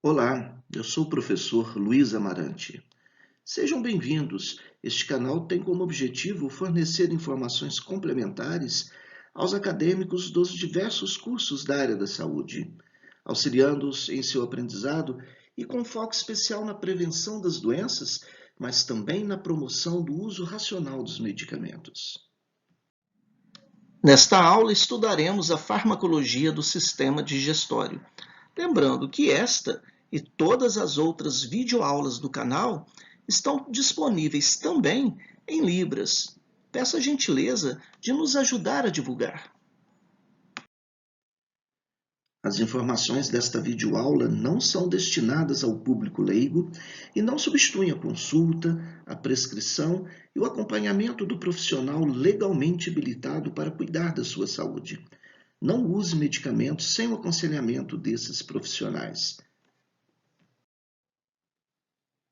Olá, eu sou o professor Luiz Amarante. Sejam bem-vindos. Este canal tem como objetivo fornecer informações complementares aos acadêmicos dos diversos cursos da área da saúde, auxiliando-os em seu aprendizado e com foco especial na prevenção das doenças, mas também na promoção do uso racional dos medicamentos. Nesta aula, estudaremos a farmacologia do sistema digestório. Lembrando que esta e todas as outras videoaulas do canal estão disponíveis também em Libras. Peço a gentileza de nos ajudar a divulgar. As informações desta videoaula não são destinadas ao público leigo e não substituem a consulta, a prescrição e o acompanhamento do profissional legalmente habilitado para cuidar da sua saúde. Não use medicamentos sem o aconselhamento desses profissionais.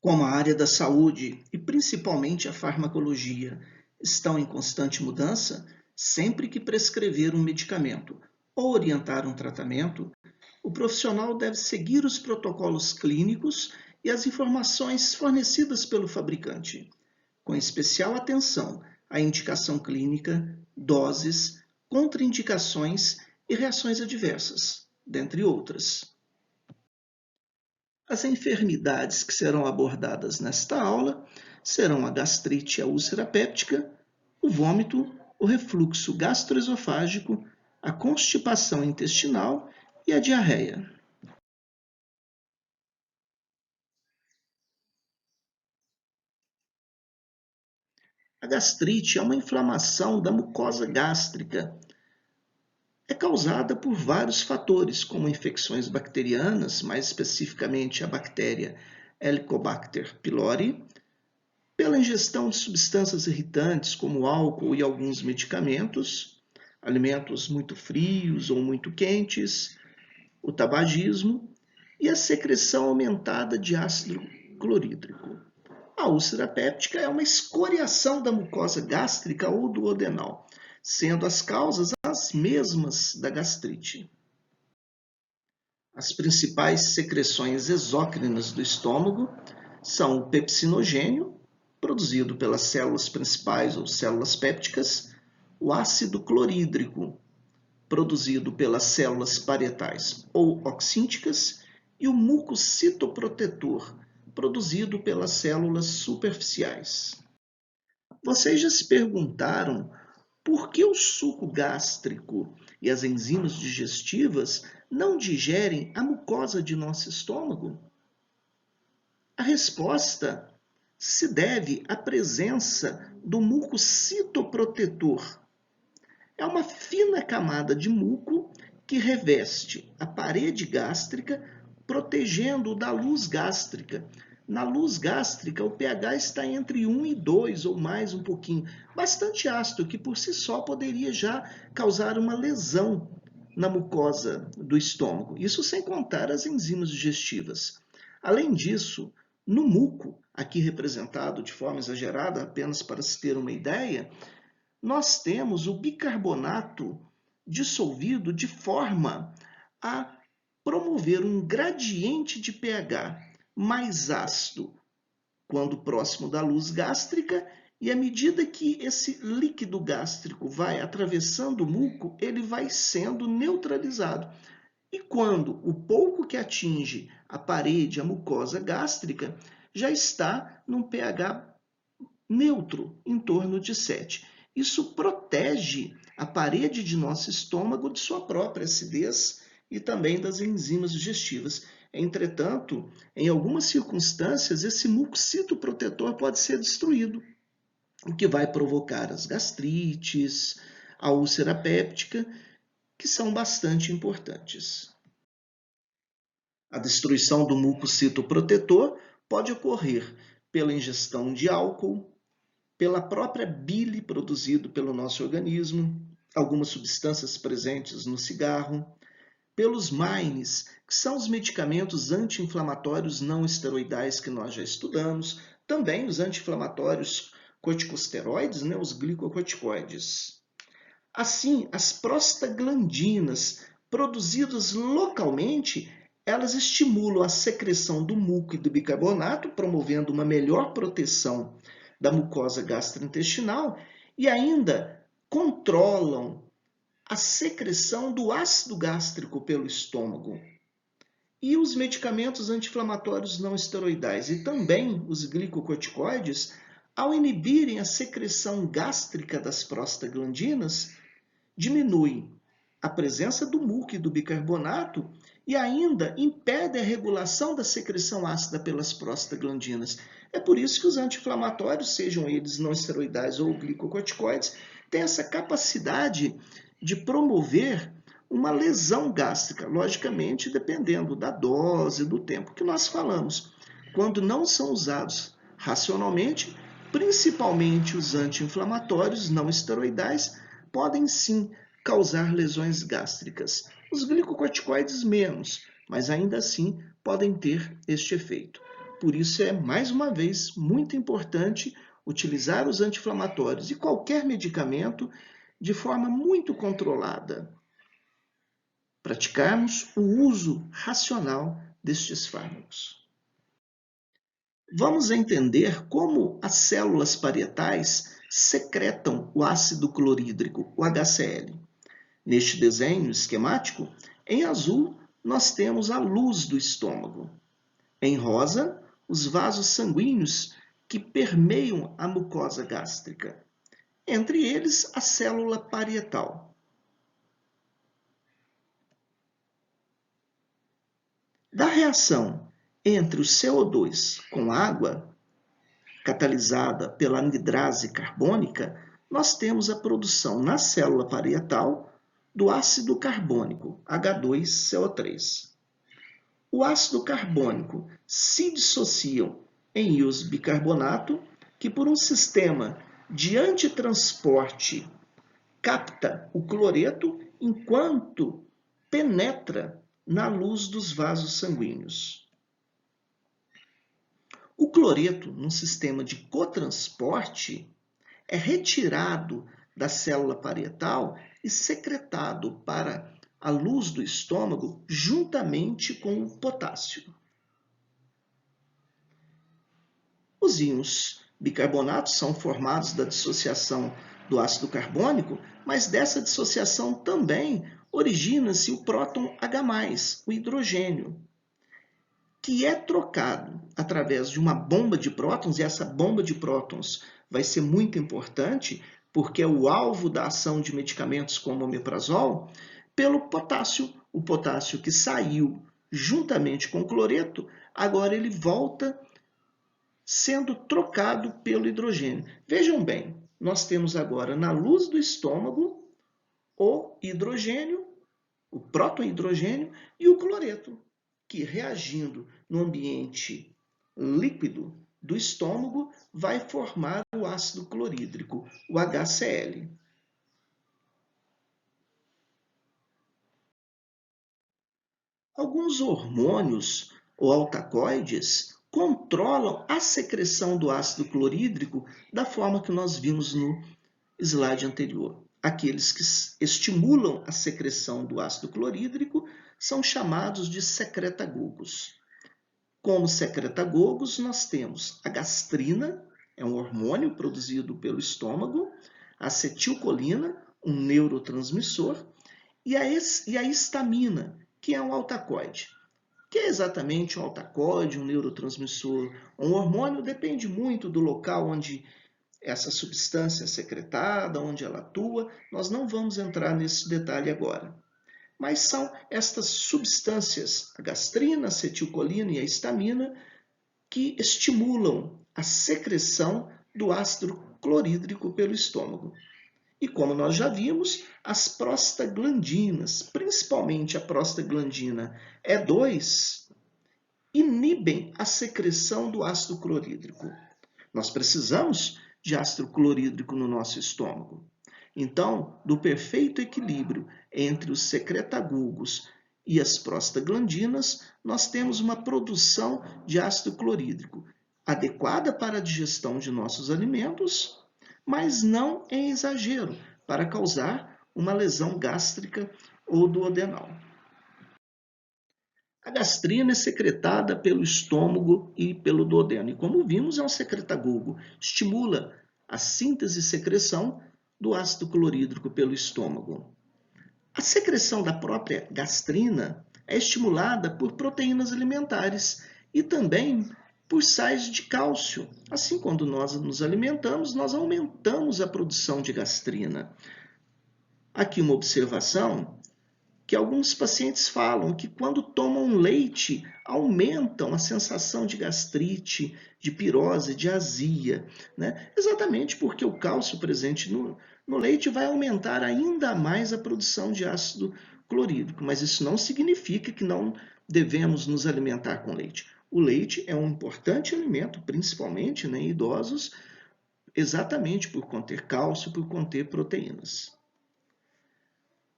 Como a área da saúde e principalmente a farmacologia estão em constante mudança, sempre que prescrever um medicamento ou orientar um tratamento, o profissional deve seguir os protocolos clínicos e as informações fornecidas pelo fabricante, com especial atenção à indicação clínica, doses, contraindicações e reações adversas, dentre outras. As enfermidades que serão abordadas nesta aula serão a gastrite e a úlcera péptica, o vômito, o refluxo gastroesofágico, a constipação intestinal e a diarreia. A gastrite é uma inflamação da mucosa gástrica. É causada por vários fatores, como infecções bacterianas, mais especificamente a bactéria Helicobacter pylori, pela ingestão de substâncias irritantes como álcool e alguns medicamentos, alimentos muito frios ou muito quentes, o tabagismo e a secreção aumentada de ácido clorídrico. A úlcera péptica é uma escoriação da mucosa gástrica ou do duodenal, sendo as causas as mesmas da gastrite. As principais secreções exócrinas do estômago são o pepsinogênio, produzido pelas células principais ou células pépticas, o ácido clorídrico, produzido pelas células parietais ou oxínticas, e o mucocitoprotetor, produzido pelas células superficiais. Vocês já se perguntaram por que o suco gástrico e as enzimas digestivas não digerem a mucosa de nosso estômago? A resposta se deve à presença do mucocitoprotetor. É uma fina camada de muco que reveste a parede gástrica, protegendo-o da luz gástrica. Na luz gástrica, o pH está entre 1 e 2 ou mais um pouquinho, bastante ácido, que por si só poderia já causar uma lesão na mucosa do estômago. Isso sem contar as enzimas digestivas. Além disso, no muco, aqui representado de forma exagerada, apenas para se ter uma ideia, nós temos o bicarbonato dissolvido de forma a promover um gradiente de pH mais ácido quando próximo da luz gástrica, e à medida que esse líquido gástrico vai atravessando o muco, ele vai sendo neutralizado. E quando o pouco que atinge a parede, a mucosa gástrica, já está num pH neutro, em torno de 7. Isso protege a parede de nosso estômago de sua própria acidez e também das enzimas digestivas. Entretanto, em algumas circunstâncias, esse mucocitoprotetor pode ser destruído, o que vai provocar as gastrites, a úlcera péptica, que são bastante importantes. A destruição do mucocitoprotetor pode ocorrer pela ingestão de álcool, pela própria bile produzida pelo nosso organismo, algumas substâncias presentes no cigarro, pelos MAINs, que são os medicamentos anti-inflamatórios não esteroidais que nós já estudamos, também os anti-inflamatórios corticosteroides, os glicocorticoides. Assim, as prostaglandinas produzidas localmente, Elas estimulam a secreção do muco e do bicarbonato, promovendo uma melhor proteção da mucosa gastrointestinal e ainda controlam a secreção do ácido gástrico pelo estômago. E os medicamentos anti-inflamatórios não esteroidais e também os glicocorticoides, ao inibirem a secreção gástrica das prostaglandinas, diminuem a presença do muco e do bicarbonato e ainda impede a regulação da secreção ácida pelas prostaglandinas. É por isso que os anti-inflamatórios, sejam eles não esteroidais ou glicocorticoides, têm essa capacidade de promover uma lesão gástrica, logicamente dependendo da dose, do tempo que nós falamos. Quando não são usados racionalmente, principalmente os anti-inflamatórios não esteroidais, podem sim causar lesões gástricas. Os glicocorticoides menos, mas ainda assim podem ter este efeito. Por isso é, mais uma vez, muito importante utilizar os anti-inflamatórios e qualquer medicamento de forma muito controlada. Praticarmos o uso racional destes fármacos. Vamos entender como as células parietais secretam o ácido clorídrico, o HCl. Neste desenho esquemático, em azul, nós temos a luz do estômago. Em rosa, os vasos sanguíneos que permeiam a mucosa gástrica. Entre eles, a célula parietal. Da reação entre o CO2 com água, catalisada pela anidrase carbônica, nós temos a produção na célula parietal do ácido carbônico, H2CO3. O ácido carbônico se dissocia em íons bicarbonato, que por um sistema de antitransporte capta o cloreto enquanto penetra na luz dos vasos sanguíneos. O cloreto, num sistema de cotransporte, é retirado da célula parietal e secretado para a luz do estômago juntamente com o potássio. Os íons bicarbonatos são formados da dissociação do ácido carbônico, mas dessa dissociação também origina-se o próton H+, o hidrogênio, que é trocado através de uma bomba de prótons, e essa bomba de prótons vai ser muito importante, porque é o alvo da ação de medicamentos como o omeprazol, pelo potássio. O potássio que saiu juntamente com o cloreto, agora ele volta sendo trocado pelo hidrogênio. Vejam bem, nós temos agora na luz do estômago o hidrogênio, o próton-hidrogênio e o cloreto, que reagindo no ambiente líquido do estômago vai formar o ácido clorídrico, o HCl. Alguns hormônios ou alcacoides controlam a secreção do ácido clorídrico da forma que nós vimos no slide anterior. Aqueles que estimulam a secreção do ácido clorídrico são chamados de secretagogos. Como secretagogos, nós temos a gastrina, é um hormônio produzido pelo estômago, a acetilcolina, um neurotransmissor, e a histamina, que é um alcacoide. O que é exatamente um alcacoide, um neurotransmissor? Um hormônio depende muito do local onde essa substância é secretada, onde ela atua. Nós não vamos entrar nesse detalhe agora. Mas são estas substâncias, a gastrina, a acetilcolina e a histamina, que estimulam a secreção do ácido clorídrico pelo estômago. E como nós já vimos, as prostaglandinas, principalmente a prostaglandina E2, inibem a secreção do ácido clorídrico. Nós precisamos de ácido clorídrico no nosso estômago. Então, do perfeito equilíbrio entre os secretagogos e as prostaglandinas, nós temos uma produção de ácido clorídrico adequada para a digestão de nossos alimentos, mas não em exagero, para causar uma lesão gástrica ou duodenal. A gastrina é secretada pelo estômago e pelo duodeno. E como vimos, é um secretagogo. Estimula a síntese e secreção do ácido clorídrico pelo estômago. A secreção da própria gastrina é estimulada por proteínas alimentares e também por sais de cálcio. Assim, quando nós nos alimentamos, nós aumentamos a produção de gastrina. Aqui uma observação que alguns pacientes falam que quando tomam leite aumentam a sensação de gastrite, de pirose, de azia, né? Exatamente porque o cálcio presente no leite vai aumentar ainda mais a produção de ácido clorídrico, mas isso não significa que não devemos nos alimentar com leite. O leite é um importante alimento, principalmente, né, em idosos, exatamente por conter cálcio, por conter proteínas.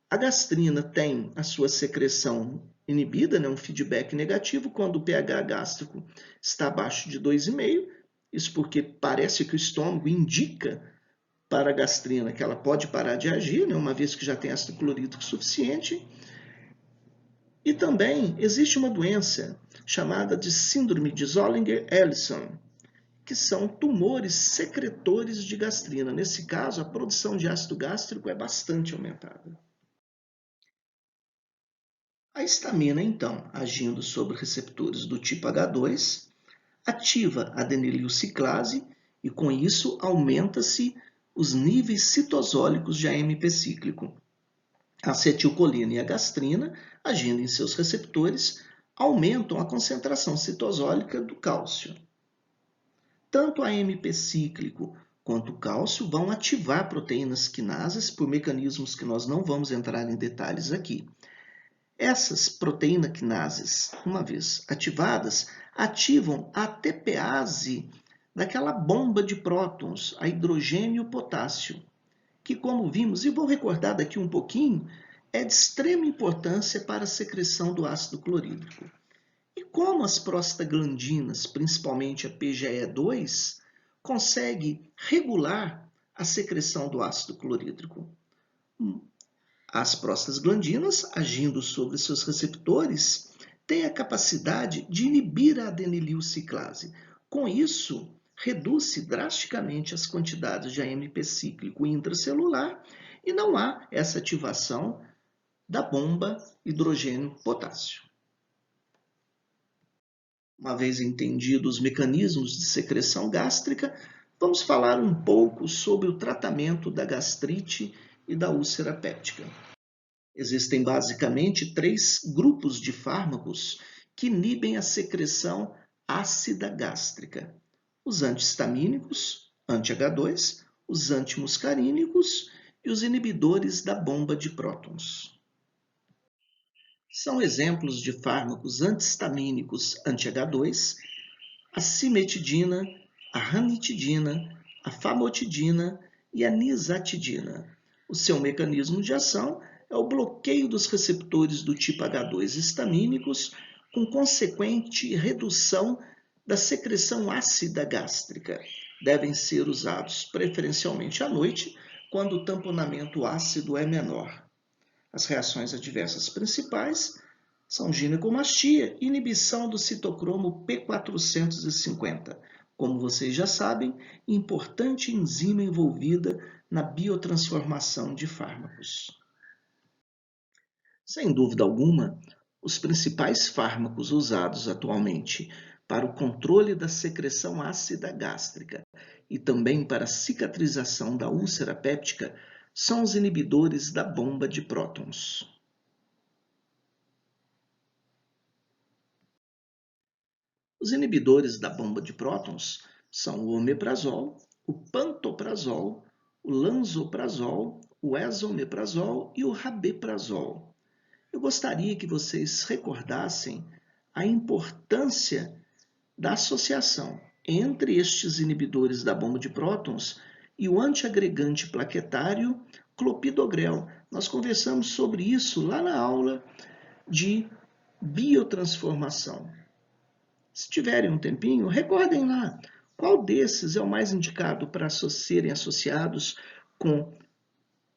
A gastrina tem a sua secreção inibida, né, um feedback negativo, quando o pH gástrico está abaixo de 2,5. Isso porque parece que o estômago indica para a gastrina que ela pode parar de agir, né, uma vez que já tem ácido clorídrico suficiente. E também existe uma doença chamada de síndrome de Zollinger-Ellison, que são tumores secretores de gastrina. Nesse caso, a produção de ácido gástrico é bastante aumentada. A histamina, então, agindo sobre receptores do tipo H2, ativa a adenililciclase e, com isso, aumenta-se os níveis citosólicos de AMP cíclico. A acetilcolina e a gastrina, agindo em seus receptores, aumentam a concentração citosólica do cálcio. Tanto a AMP cíclico quanto o cálcio vão ativar proteínas quinases por mecanismos que nós não vamos entrar em detalhes aqui. Essas proteínas quinases, uma vez ativadas, ativam a ATPase daquela bomba de prótons, a hidrogênio e o potássio, que, como vimos, e vou recordar daqui um pouquinho, é de extrema importância para a secreção do ácido clorídrico. E como as prostaglandinas, principalmente a PGE2, consegue regular a secreção do ácido clorídrico? As prostaglandinas, agindo sobre seus receptores, têm a capacidade de inibir a adenililciclase. Com isso, reduz-se drasticamente as quantidades de AMP cíclico intracelular e não há essa ativação da bomba hidrogênio-potássio. Uma vez entendidos os mecanismos de secreção gástrica, vamos falar um pouco sobre o tratamento da gastrite e da úlcera péptica. Existem basicamente 3 grupos de fármacos que inibem a secreção ácida gástrica: os antihistamínicos, anti-H2, os antimuscarínicos e os inibidores da bomba de prótons. São exemplos de fármacos antihistamínicos anti-H2, a cimetidina, a ranitidina, a famotidina e a nizatidina. O seu mecanismo de ação é o bloqueio dos receptores do tipo H2 histamínicos, com consequente redução da secreção ácida gástrica. Devem ser usados preferencialmente à noite, quando o tamponamento ácido é menor. As reações adversas principais são ginecomastia e inibição do citocromo P450. Como vocês já sabem, importante enzima envolvida na biotransformação de fármacos. Sem dúvida alguma, os principais fármacos usados atualmente para o controle da secreção ácida gástrica e também para a cicatrização da úlcera péptica são os inibidores da bomba de prótons. Os inibidores da bomba de prótons são o omeprazol, o pantoprazol, o lansoprazol, o esomeprazol e o rabeprazol. Eu gostaria que vocês recordassem a importância da associação entre estes inibidores da bomba de prótons e o antiagregante plaquetário clopidogrel. Nós conversamos sobre isso lá na aula de biotransformação. Se tiverem um tempinho, recordem lá qual desses é o mais indicado para serem associados com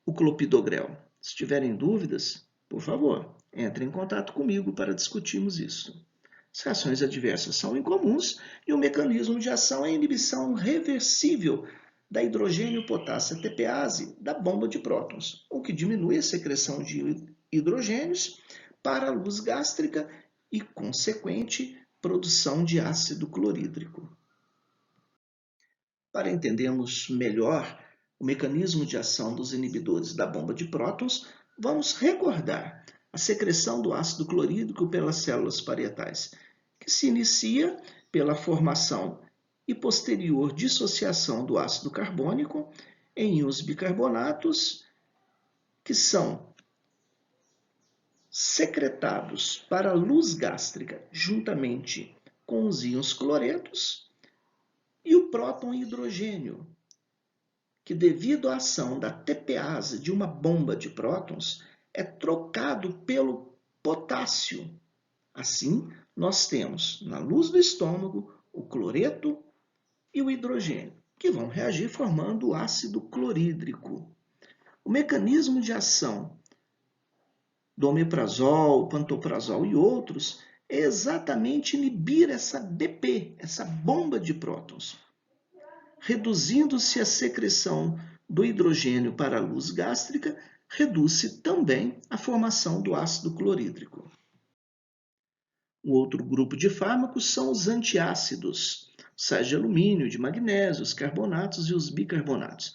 o clopidogrel. Se tiverem dúvidas, por favor, Entre em contato comigo para discutirmos isso. As reações adversas são incomuns e o mecanismo de ação é a inibição reversível da hidrogênio potássio TPase da bomba de prótons, o que diminui a secreção de hidrogênios para a luz gástrica e consequente produção de ácido clorídrico. Para entendermos melhor o mecanismo de ação dos inibidores da bomba de prótons, vamos recordar a secreção do ácido clorídrico pelas células parietais, que se inicia pela formação e posterior dissociação do ácido carbônico em íons bicarbonatos, que são secretados para a luz gástrica juntamente com os íons cloretos, e o próton e hidrogênio, que devido à ação da TPase de uma bomba de prótons, é trocado pelo potássio. Assim, nós temos na luz do estômago o cloreto e o hidrogênio, que vão reagir formando o ácido clorídrico. O mecanismo de ação do omeprazol, pantoprazol e outros é exatamente inibir essa BP, essa bomba de prótons, reduzindo-se a secreção do hidrogênio para a luz gástrica, reduz-se também a formação do ácido clorídrico. O outro grupo de fármacos são os antiácidos, sais de alumínio, de magnésio, os carbonatos e os bicarbonatos.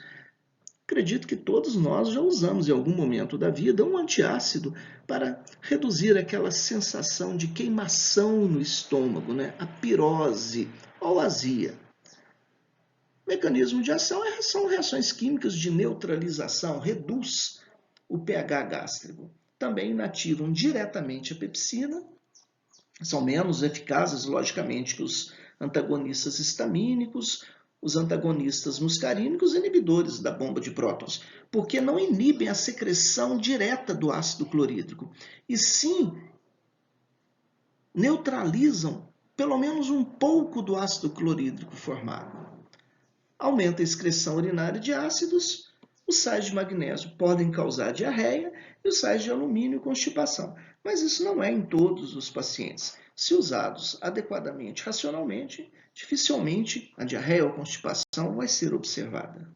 Acredito que todos nós já usamos em algum momento da vida um antiácido para reduzir aquela sensação de queimação no estômago, né? A pirose ou azia. O mecanismo de ação são reações químicas de neutralização, reduz o pH gástrico. Também inativam diretamente a pepsina, são menos eficazes, logicamente, que os antagonistas histamínicos, os antagonistas muscarínicos e inibidores da bomba de prótons, porque não inibem a secreção direta do ácido clorídrico, e sim neutralizam pelo menos um pouco do ácido clorídrico formado. Aumenta a excreção urinária de ácidos, os sais de magnésio podem causar diarreia e os sais de alumínio constipação, mas isso não é em todos os pacientes. Se usados adequadamente, racionalmente, dificilmente a diarreia ou constipação vai ser observada.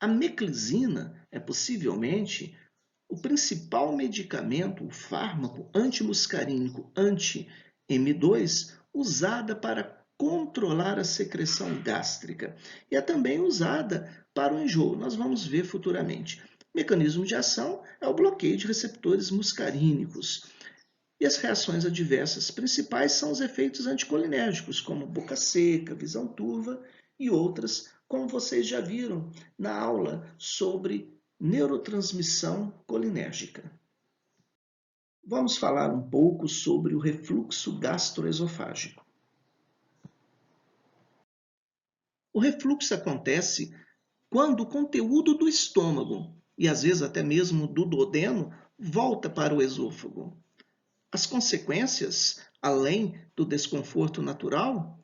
A meclizina é possivelmente o principal medicamento, o fármaco antimuscarínico anti-M2, usada para controlar a secreção gástrica e é também usada para o enjoo. Nós vamos ver futuramente. O mecanismo de ação é o bloqueio de receptores muscarínicos. E as reações adversas principais são os efeitos anticolinérgicos, como boca seca, visão turva e outras, como vocês já viram na aula sobre neurotransmissão colinérgica. Vamos falar um pouco sobre o refluxo gastroesofágico. O refluxo acontece quando o conteúdo do estômago, e às vezes até mesmo do duodeno, volta para o esôfago. As consequências, além do desconforto natural,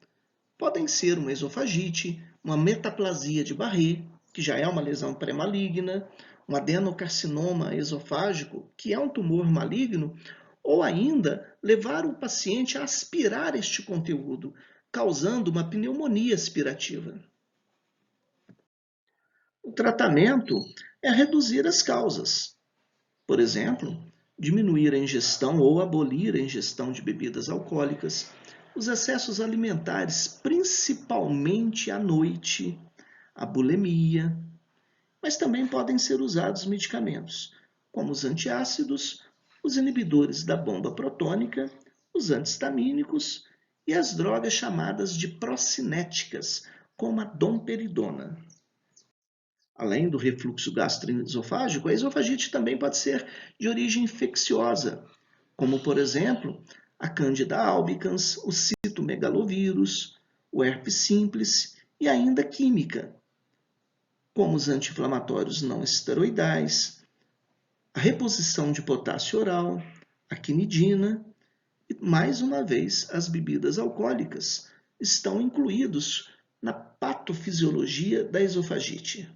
podem ser uma esofagite, uma metaplasia de Barré, que já é uma lesão pré-maligna, um adenocarcinoma esofágico, que é um tumor maligno, ou ainda levar o paciente a aspirar este conteúdo, causando uma pneumonia aspirativa. O tratamento é reduzir as causas. Por exemplo, diminuir a ingestão ou abolir a ingestão de bebidas alcoólicas, os excessos alimentares, principalmente à noite, a bulimia, mas também podem ser usados medicamentos, como os antiácidos, os inibidores da bomba protônica, os antihistamínicos e as drogas chamadas de procinéticas, como a domperidona. Além do refluxo gastroesofágico, a esofagite também pode ser de origem infecciosa, como, por exemplo, a Candida albicans, o citomegalovírus, o herpes simples e ainda química, como os anti-inflamatórios não esteroidais, a reposição de potássio oral, a quinidina e, mais uma vez, as bebidas alcoólicas estão incluídos na patofisiologia da esofagite.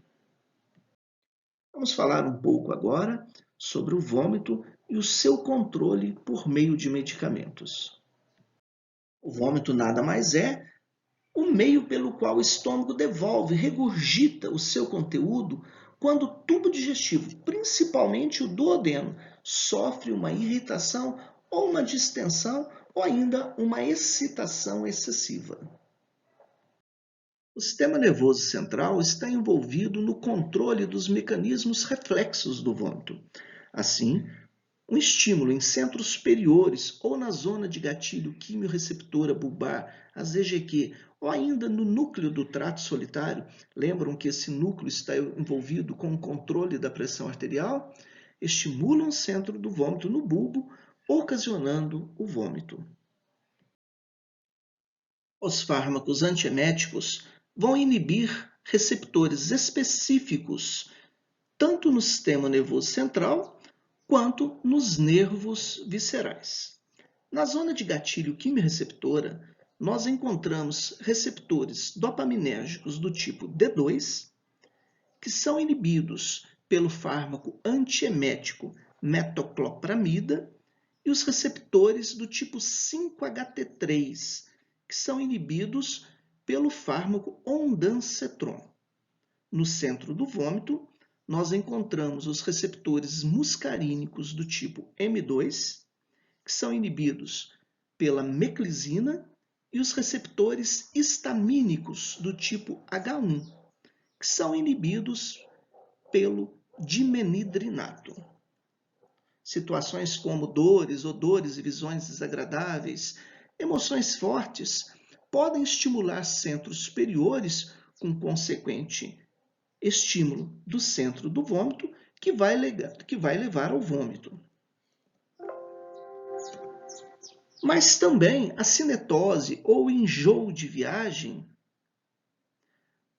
Vamos falar um pouco agora sobre o vômito e o seu controle por meio de medicamentos. O vômito nada mais é o meio pelo qual o estômago devolve, regurgita o seu conteúdo quando o tubo digestivo, principalmente o duodeno, sofre uma irritação ou uma distensão ou ainda uma excitação excessiva. O sistema nervoso central está envolvido no controle dos mecanismos reflexos do vômito. Assim, um estímulo em centros superiores ou na zona de gatilho quimiorreceptora bulbar, a ZGQ, ou ainda no núcleo do trato solitário, lembram que esse núcleo está envolvido com o controle da pressão arterial, estimulam o centro do vômito no bulbo, ocasionando o vômito. Os fármacos antieméticos vão inibir receptores específicos, tanto no sistema nervoso central, quanto nos nervos viscerais. Na zona de gatilho quimiorreceptora, nós encontramos receptores dopaminérgicos do tipo D2, que são inibidos pelo fármaco antiemético metoclopramida, e os receptores do tipo 5-HT3, que são inibidos pelo fármaco ondansetron. No centro do vômito, nós encontramos os receptores muscarínicos do tipo M2, que são inibidos pela meclizina, e os receptores histamínicos do tipo H1, que são inibidos pelo dimenhidrinato. Situações como dores, odores e visões desagradáveis, emoções fortes, podem estimular centros superiores com consequente estímulo do centro do vômito, que vai levar ao vômito. Mas também a cinetose ou enjoo de viagem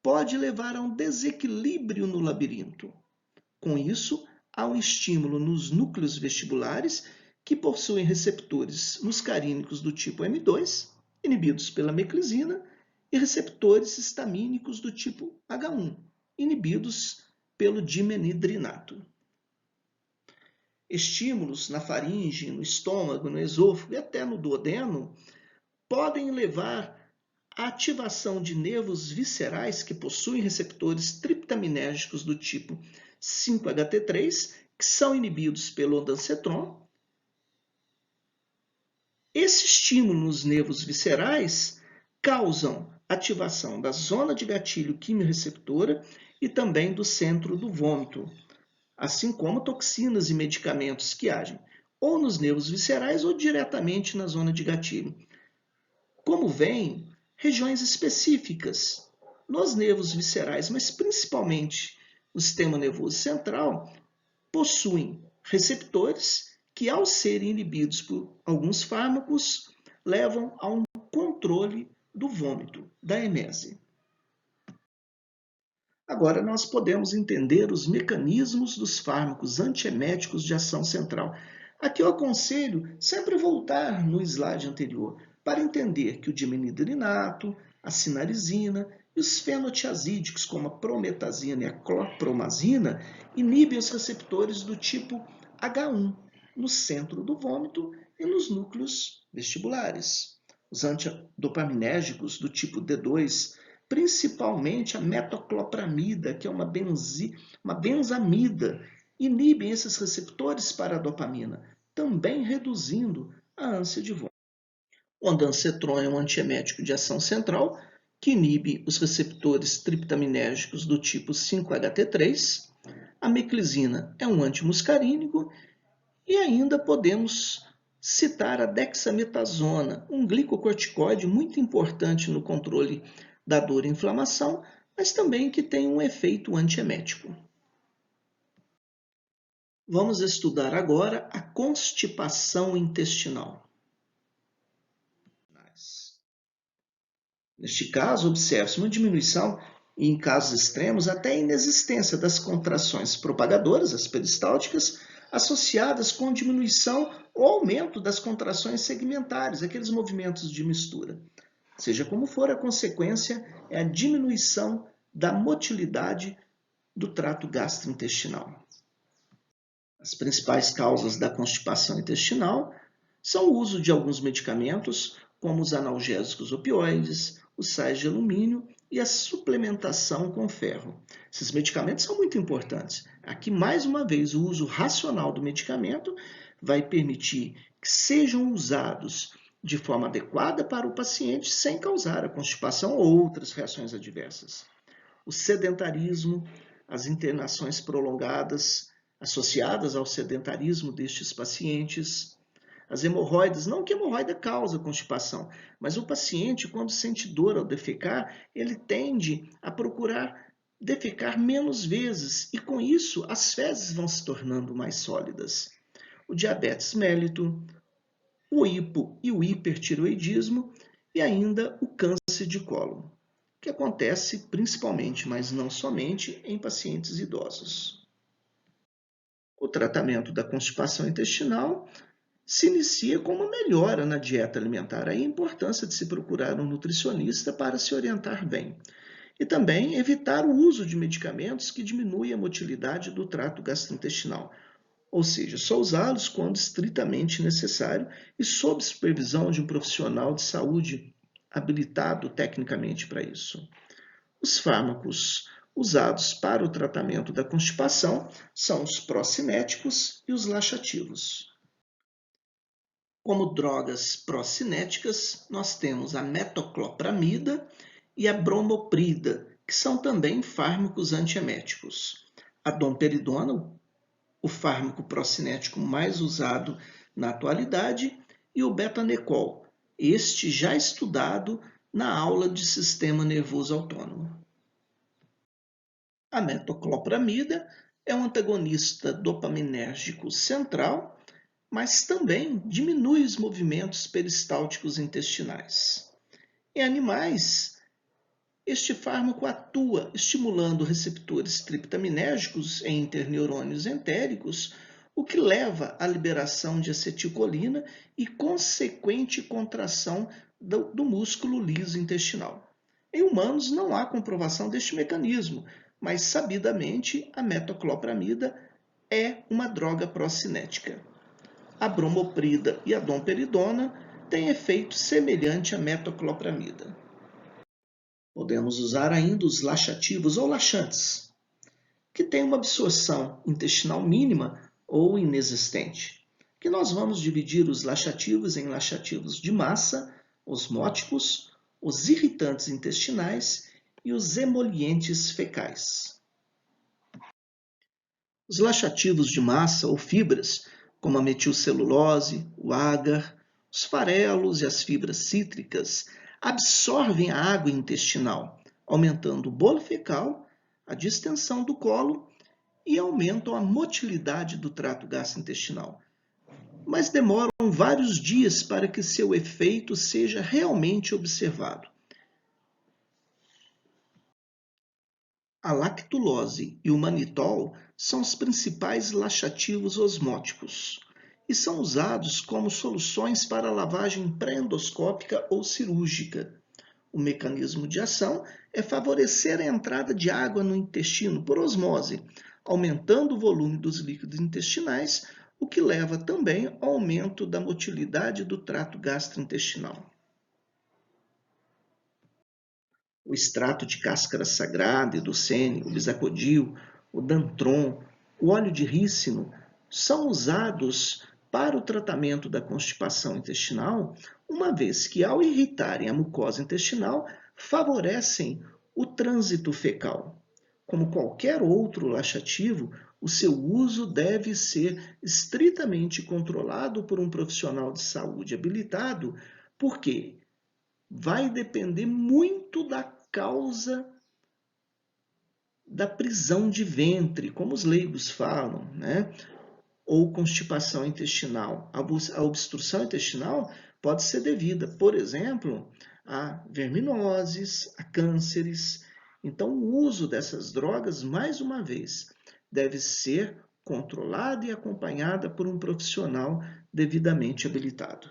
pode levar a um desequilíbrio no labirinto. Com isso, há um estímulo nos núcleos vestibulares que possuem receptores muscarínicos do tipo M2, inibidos pela meclizina, e receptores histamínicos do tipo H1, inibidos pelo dimenhidrinato. Estímulos na faringe, no estômago, no esôfago e até no duodeno podem levar à ativação de nervos viscerais que possuem receptores triptaminérgicos do tipo 5-HT3, que são inibidos pelo ondansetron. Esse estímulo nos nervos viscerais causam ativação da zona de gatilho quimiorreceptora e também do centro do vômito, assim como toxinas e medicamentos que agem ou nos nervos viscerais ou diretamente na zona de gatilho. Como vem, regiões específicas nos nervos viscerais, mas principalmente no sistema nervoso central, possuem receptores que, ao serem inibidos por alguns fármacos, levam a um controle do vômito, da emese. Agora nós podemos entender os mecanismos dos fármacos antieméticos de ação central. Aqui eu aconselho sempre voltar no slide anterior para entender que o dimenhidrinato, a cinarizina e os fenotiazídicos, como a prometazina e a clopromazina, inibem os receptores do tipo H1 no centro do vômito e nos núcleos vestibulares. Os antidopaminérgicos do tipo D2, principalmente a metoclopramida, que é uma benzamida, inibem esses receptores para a dopamina, também reduzindo a ânsia de vômito. O ondansetron é um antiemético de ação central que inibe os receptores triptaminérgicos do tipo 5-HT3. A meclizina é um antimuscarínico e ainda podemos citar a dexametasona, um glicocorticoide muito importante no controle da dor e inflamação, mas também que tem um efeito antiemético. Vamos estudar agora a constipação intestinal. Neste caso, observa-se uma diminuição e, em casos extremos, até a inexistência das contrações propagadoras, as peristálticas, associadas com diminuição ou aumento das contrações segmentares, aqueles movimentos de mistura. Seja como for, a consequência é a diminuição da motilidade do trato gastrointestinal. As principais causas da constipação intestinal são o uso de alguns medicamentos, como os analgésicos opioides, os sais de alumínio e a suplementação com ferro. Esses medicamentos são muito importantes. Aqui, mais uma vez, o uso racional do medicamento vai permitir que sejam usados de forma adequada para o paciente sem causar a constipação ou outras reações adversas. O sedentarismo, as internações prolongadas associadas ao sedentarismo destes pacientes, as hemorroidas, não que a hemorroida causa constipação, mas o paciente, quando sente dor ao defecar, ele tende a procurar defecar menos vezes e com isso as fezes vão se tornando mais sólidas. O diabetes mellitus, o hipo e o hipertireoidismo e ainda o câncer de cólon, que acontece principalmente, mas não somente, em pacientes idosos. O tratamento da constipação intestinal se inicia com uma melhora na dieta alimentar. Aí a importância de se procurar um nutricionista para se orientar bem. E também evitar o uso de medicamentos que diminuem a motilidade do trato gastrointestinal. Ou seja, só usá-los quando estritamente necessário e sob supervisão de um profissional de saúde habilitado tecnicamente para isso. Os fármacos usados para o tratamento da constipação são os procinéticos e os laxativos. Como drogas procinéticas, nós temos a metoclopramida e a bromoprida, que são também fármacos antieméticos. A domperidona, o fármaco procinético mais usado na atualidade, e o betanecol, este já estudado na aula de sistema nervoso autônomo. A metoclopramida é um antagonista dopaminérgico central, mas também diminui os movimentos peristálticos intestinais. Em animais, este fármaco atua estimulando receptores triptaminérgicos em interneurônios entéricos, o que leva à liberação de acetilcolina e consequente contração do músculo liso intestinal. Em humanos não há comprovação deste mecanismo, mas sabidamente a metoclopramida é uma droga procinética. A bromoprida e a domperidona têm efeito semelhante à metoclopramida. Podemos usar ainda os laxativos ou laxantes, que têm uma absorção intestinal mínima ou inexistente. Que nós vamos dividir os laxativos em laxativos de massa, osmóticos, os irritantes intestinais e os emolientes fecais. Os laxativos de massa ou fibras, como a metilcelulose, o agar, os farelos e as fibras cítricas, absorvem a água intestinal, aumentando o bolo fecal, a distensão do colo e aumentam a motilidade do trato gastrointestinal. Mas demoram vários dias para que seu efeito seja realmente observado. A lactulose e o manitol são os principais laxativos osmóticos e são usados como soluções para lavagem pré-endoscópica ou cirúrgica. O mecanismo de ação é favorecer a entrada de água no intestino por osmose, aumentando o volume dos líquidos intestinais, o que leva também ao aumento da motilidade do trato gastrointestinal. O extrato de cáscara sagrada e do sênio, o bisacodil, o dantron, o óleo de rícino são usados para o tratamento da constipação intestinal, uma vez que, ao irritarem a mucosa intestinal, favorecem o trânsito fecal. Como qualquer outro laxativo, o seu uso deve ser estritamente controlado por um profissional de saúde habilitado, porque vai depender muito da causa da prisão de ventre, como os leigos falam, né? Ou constipação intestinal. A obstrução intestinal pode ser devida, por exemplo, a verminoses, a cânceres. Então, o uso dessas drogas, mais uma vez, deve ser controlada e acompanhada por um profissional devidamente habilitado.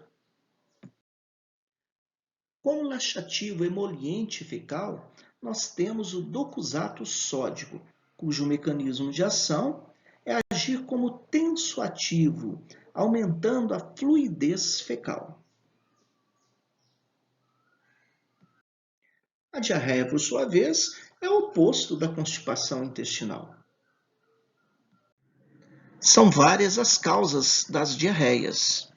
Como laxativo emoliente fecal, nós temos o docusato sódico, cujo mecanismo de ação é agir como tensoativo, aumentando a fluidez fecal. A diarreia, por sua vez, é o oposto da constipação intestinal. São várias as causas das diarreias,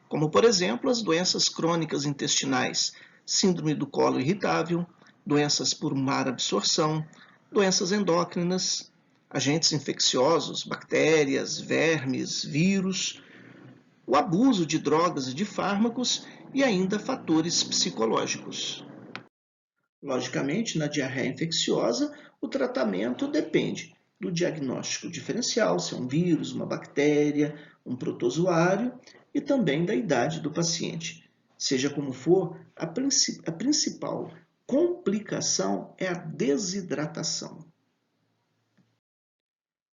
como, por exemplo, as doenças crônicas intestinais, síndrome do colo irritável, doenças por má absorção, doenças endócrinas, agentes infecciosos, bactérias, vermes, vírus, o abuso de drogas e de fármacos e ainda fatores psicológicos. Logicamente, na diarreia infecciosa, o tratamento depende do diagnóstico diferencial, se é um vírus, uma bactéria, um protozoário, e também da idade do paciente. Seja como for, a principal complicação é a desidratação.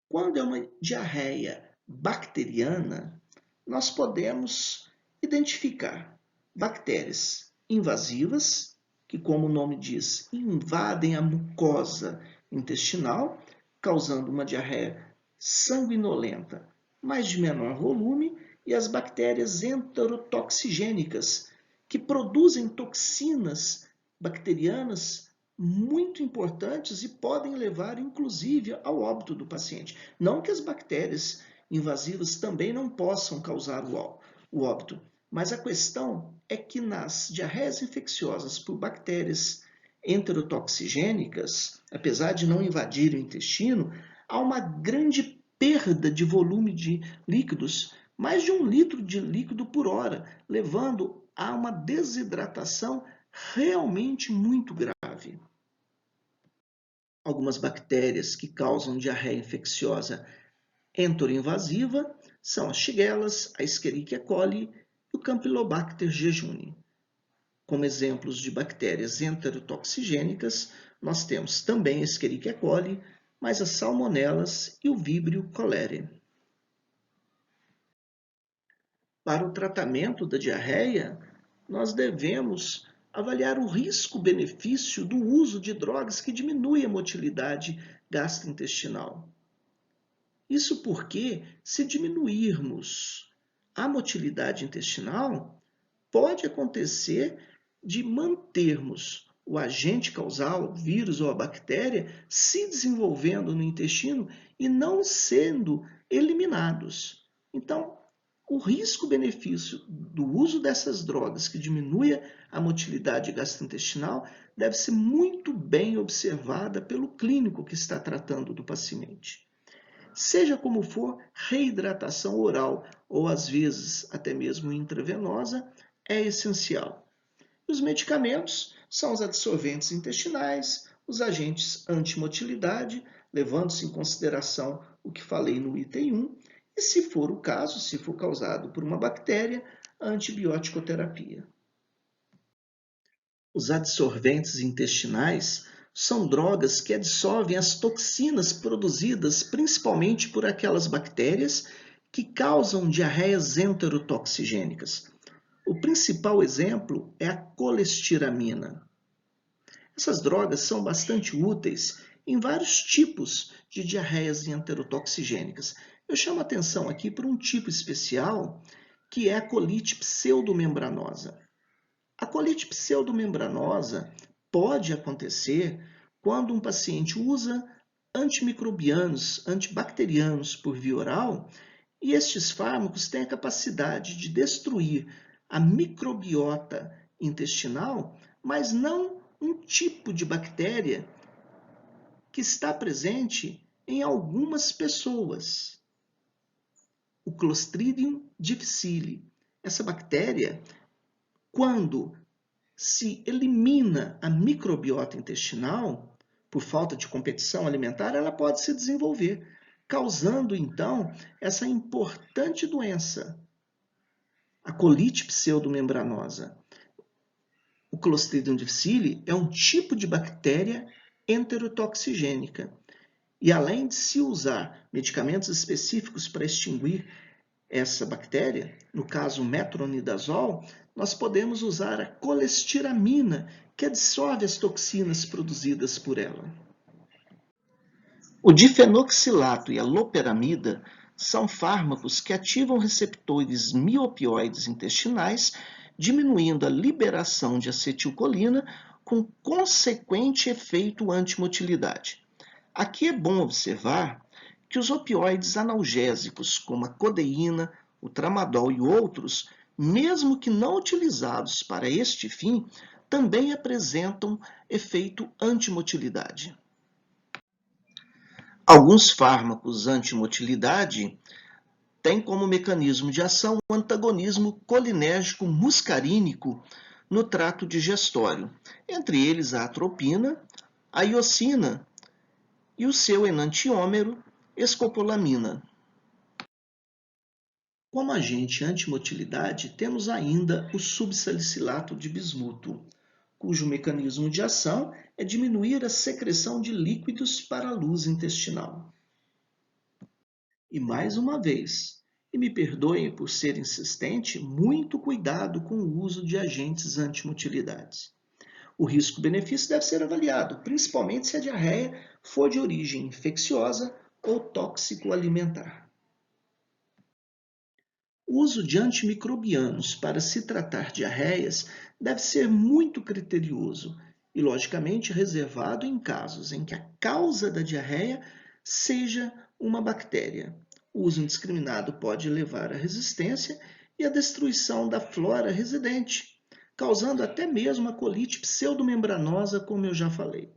Quando é uma diarreia bacteriana, nós podemos identificar bactérias invasivas, que, como o nome diz, invadem a mucosa intestinal, causando uma diarreia sanguinolenta, mas de menor volume, e as bactérias enterotoxigênicas, que produzem toxinas bacterianas muito importantes e podem levar, inclusive, ao óbito do paciente. Não que as bactérias invasivas também não possam causar o óbito, mas a questão é que nas diarreias infecciosas por bactérias enterotoxigênicas, apesar de não invadir o intestino, há uma grande perda de volume de líquidos, mais de 1 litro de líquido por hora, levando a uma desidratação realmente muito grave. Algumas bactérias que causam diarreia infecciosa enteroinvasiva são as shigellas, a Escherichia coli e o Campylobacter jejuni. Como exemplos de bactérias enterotoxigênicas, nós temos também a Escherichia coli, mas as salmonelas e o Vibrio cholerae. Para o tratamento da diarreia, nós devemos avaliar o risco-benefício do uso de drogas que diminuem a motilidade gastrointestinal. Isso porque, se diminuirmos a motilidade intestinal, pode acontecer de mantermos o agente causal, o vírus ou a bactéria, se desenvolvendo no intestino e não sendo eliminados. Então, o risco-benefício do uso dessas drogas que diminui a motilidade gastrointestinal deve ser muito bem observada pelo clínico que está tratando do paciente. Seja como for, reidratação oral ou às vezes até mesmo intravenosa é essencial. Os medicamentos são os adsorventes intestinais, os agentes antimotilidade, levando-se em consideração o que falei no item 1, e se for o caso, se for causado por uma bactéria, a antibiótico-terapia. Os adsorventes intestinais são drogas que adsorvem as toxinas produzidas principalmente por aquelas bactérias que causam diarreias enterotoxigênicas. O principal exemplo é a colestiramina. Essas drogas são bastante úteis em vários tipos de diarreias enterotoxigênicas. Eu chamo a atenção aqui para um tipo especial, que é a colite pseudomembranosa. A colite pseudomembranosa pode acontecer quando um paciente usa antimicrobianos, antibacterianos por via oral, e estes fármacos têm a capacidade de destruir a microbiota intestinal, mas não um tipo de bactéria que está presente em algumas pessoas. O Clostridium difficile. Essa bactéria, quando se elimina a microbiota intestinal, por falta de competição alimentar, ela pode se desenvolver, causando então essa importante doença, a colite pseudomembranosa. O Clostridium difficile é um tipo de bactéria enterotoxigênica. E além de se usar medicamentos específicos para extinguir essa bactéria, no caso o metronidazol, nós podemos usar a colestiramina, que absorve as toxinas produzidas por ela. O difenoxilato e a loperamida são fármacos que ativam receptores miopioides intestinais, diminuindo a liberação de acetilcolina com consequente efeito antimotilidade. Aqui é bom observar que os opioides analgésicos, como a codeína, o tramadol e outros, mesmo que não utilizados para este fim, também apresentam efeito antimotilidade. Alguns fármacos antimotilidade têm como mecanismo de ação o antagonismo colinérgico muscarínico no trato digestório, entre eles a atropina, a iosina e o seu enantiômero, escopolamina. Como agente antimotilidade, temos ainda o subsalicilato de bismuto, cujo mecanismo de ação é diminuir a secreção de líquidos para a luz intestinal. E mais uma vez, e me perdoem por ser insistente, muito cuidado com o uso de agentes antimotilidades. O risco-benefício deve ser avaliado, principalmente se a diarreia for de origem infecciosa ou tóxico-alimentar. O uso de antimicrobianos para se tratar diarreias deve ser muito criterioso e, logicamente, reservado em casos em que a causa da diarreia seja uma bactéria. O uso indiscriminado pode levar à resistência e à destruição da flora residente, causando até mesmo a colite pseudomembranosa, como eu já falei.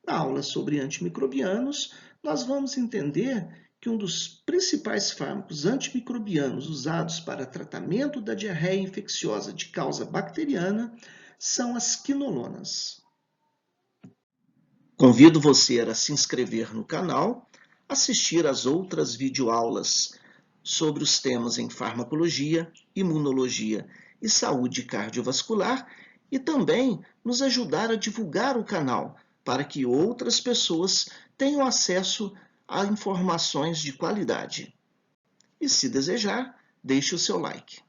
Na aula sobre antimicrobianos, nós vamos entender que um dos principais fármacos antimicrobianos usados para tratamento da diarreia infecciosa de causa bacteriana são as quinolonas. Convido você a se inscrever no canal, assistir às outras videoaulas sobre os temas em farmacologia, imunologia e saúde cardiovascular e também nos ajudar a divulgar o canal para que outras pessoas tenham acesso a informações de qualidade. E se desejar, deixe o seu like.